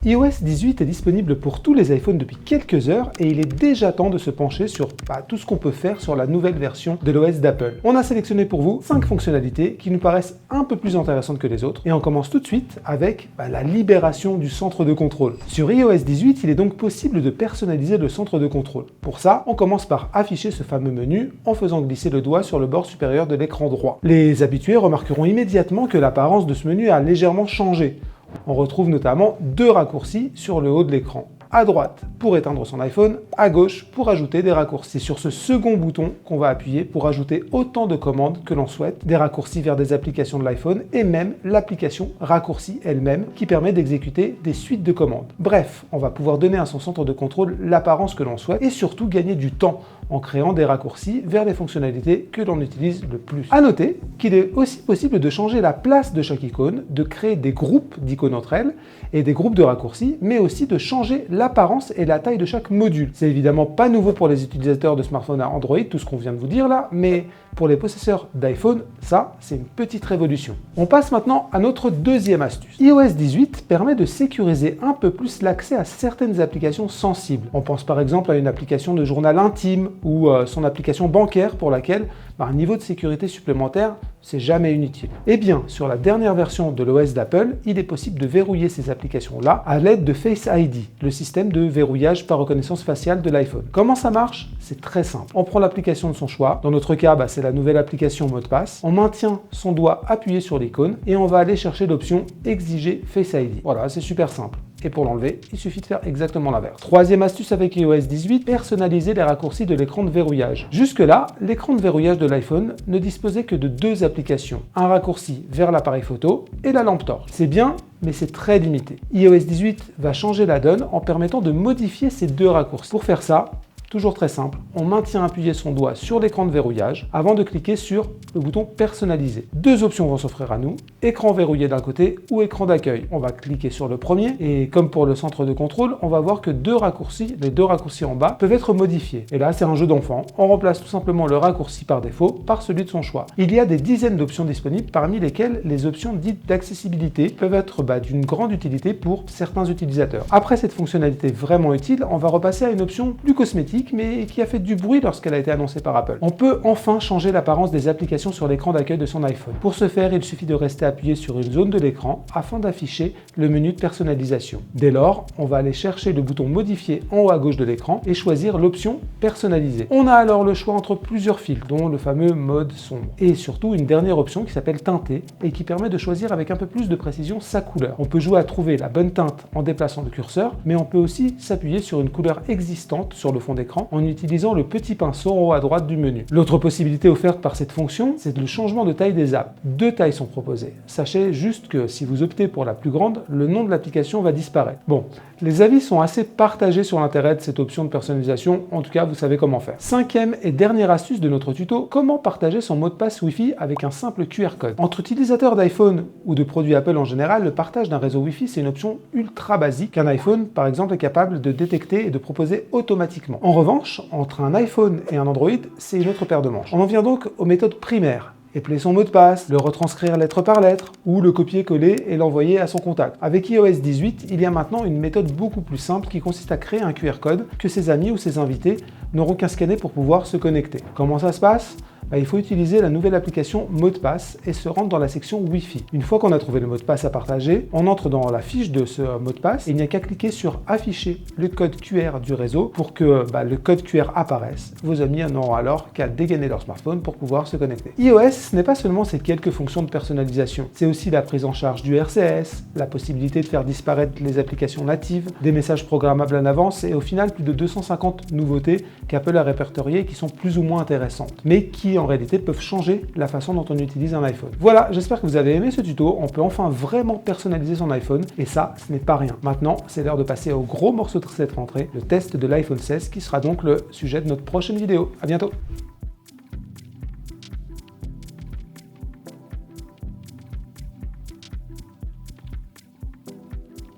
iOS 18 est disponible pour tous les iPhones depuis quelques heures et il est déjà temps de se pencher sur tout ce qu'on peut faire sur la nouvelle version de l'OS d'Apple. On a sélectionné pour vous 5 fonctionnalités qui nous paraissent un peu plus intéressantes que les autres et on commence tout de suite avec la libération du centre de contrôle. Sur iOS 18, il est donc possible de personnaliser le centre de contrôle. Pour ça, on commence par afficher ce fameux menu en faisant glisser le doigt sur le bord supérieur de l'écran droit. Les habitués remarqueront immédiatement que l'apparence de ce menu a légèrement changé. On retrouve notamment 2 raccourcis sur le haut de l'écran. À droite pour éteindre son iPhone, à gauche pour ajouter des raccourcis. C'est sur ce second bouton qu'on va appuyer pour ajouter autant de commandes que l'on souhaite, des raccourcis vers des applications de l'iPhone et même l'application raccourci elle-même qui permet d'exécuter des suites de commandes. Bref, on va pouvoir donner à son centre de contrôle l'apparence que l'on souhaite et surtout gagner du temps en créant des raccourcis vers les fonctionnalités que l'on utilise le plus. À noter qu'il est aussi possible de changer la place de chaque icône, de créer des groupes d'icônes entre elles et des groupes de raccourcis, mais aussi de changer l'apparence et la taille de chaque module. C'est évidemment pas nouveau pour les utilisateurs de smartphones à Android, tout ce qu'on vient de vous dire là, mais pour les possesseurs d'iPhone, ça, c'est une petite révolution. On passe maintenant à notre deuxième astuce. iOS 18 permet de sécuriser un peu plus l'accès à certaines applications sensibles. On pense par exemple à une application de journal intime ou son application bancaire pour laquelle un niveau de sécurité supplémentaire, c'est jamais inutile. Eh bien, sur la dernière version de l'OS d'Apple, il est possible de verrouiller ces applications-là à l'aide de Face ID, le système de verrouillage par reconnaissance faciale de l'iPhone. Comment ça marche? C'est très simple. On prend l'application de son choix. Dans notre cas, c'est la nouvelle application mot de passe. On maintient son doigt appuyé sur l'icône et on va aller chercher l'option Exiger Face ID. Voilà, c'est super simple. Et pour l'enlever, il suffit de faire exactement l'inverse. Troisième astuce avec iOS 18, personnaliser les raccourcis de l'écran de verrouillage. Jusque-là, l'écran de verrouillage de l'iPhone ne disposait que de 2 applications. Un raccourci vers l'appareil photo et la lampe torche. C'est bien, mais c'est très limité. iOS 18 va changer la donne en permettant de modifier ces 2 raccourcis. Pour faire ça, toujours très simple, on maintient appuyé son doigt sur l'écran de verrouillage avant de cliquer sur le bouton personnaliser. 2 options vont s'offrir à nous, écran verrouillé d'un côté ou écran d'accueil. On va cliquer sur le premier et comme pour le centre de contrôle, on va voir que les 2 raccourcis en bas peuvent être modifiés. Et là, c'est un jeu d'enfant. On remplace tout simplement le raccourci par défaut par celui de son choix. Il y a des dizaines d'options disponibles, parmi lesquelles les options dites d'accessibilité peuvent être d'une grande utilité pour certains utilisateurs. Après cette fonctionnalité vraiment utile, on va repasser à une option plus cosmétique mais qui a fait du bruit lorsqu'elle a été annoncée par Apple. On peut enfin changer l'apparence des applications sur l'écran d'accueil de son iPhone. Pour ce faire, il suffit de rester appuyé sur une zone de l'écran afin d'afficher le menu de personnalisation. Dès lors, on va aller chercher le bouton modifier en haut à gauche de l'écran et choisir l'option personnaliser. On a alors le choix entre plusieurs filtres, dont le fameux mode sombre. Et surtout une dernière option qui s'appelle teinter et qui permet de choisir avec un peu plus de précision sa couleur. On peut jouer à trouver la bonne teinte en déplaçant le curseur, mais on peut aussi s'appuyer sur une couleur existante sur le fond d'écran en utilisant le petit pinceau en haut à droite du menu. L'autre possibilité offerte par cette fonction, c'est le changement de taille des apps. 2 tailles sont proposées. Sachez juste que si vous optez pour la plus grande, le nom de l'application va disparaître. Bon, les avis sont assez partagés sur l'intérêt de cette option de personnalisation, en tout cas vous savez comment faire. 5e et dernière astuce de notre tuto, comment partager son mot de passe Wi-Fi avec un simple QR code. Entre utilisateurs d'iPhone ou de produits Apple en général, le partage d'un réseau Wi-Fi c'est une option ultra basique qu'un iPhone par exemple est capable de détecter et de proposer automatiquement. En revanche, entre un iPhone et un Android, c'est une autre paire de manches. On en vient donc aux méthodes primaires. Épeler son mot de passe, le retranscrire lettre par lettre, ou le copier-coller et l'envoyer à son contact. Avec iOS 18, il y a maintenant une méthode beaucoup plus simple qui consiste à créer un QR code que ses amis ou ses invités n'auront qu'à scanner pour pouvoir se connecter. Comment ça se passe ? Il faut utiliser la nouvelle application mot de passe et se rendre dans la section Wi-Fi. Une fois qu'on a trouvé le mot de passe à partager, on entre dans la fiche de ce mot de passe et il n'y a qu'à cliquer sur afficher le code QR du réseau pour que le code QR apparaisse. Vos amis n'auront alors qu'à dégainer leur smartphone pour pouvoir se connecter. iOS, ce n'est pas seulement ces quelques fonctions de personnalisation, c'est aussi la prise en charge du RCS, la possibilité de faire disparaître les applications natives, des messages programmables en avance et au final plus de 250 nouveautés qu'Apple a répertoriées qui sont plus ou moins intéressantes, mais qui en réalité peuvent changer la façon dont on utilise un iPhone. Voilà, j'espère que vous avez aimé ce tuto. On peut enfin vraiment personnaliser son iPhone et ça, ce n'est pas rien. Maintenant, c'est l'heure de passer au gros morceau de cette rentrée, le test de l'iPhone 16 qui sera donc le sujet de notre prochaine vidéo. À bientôt.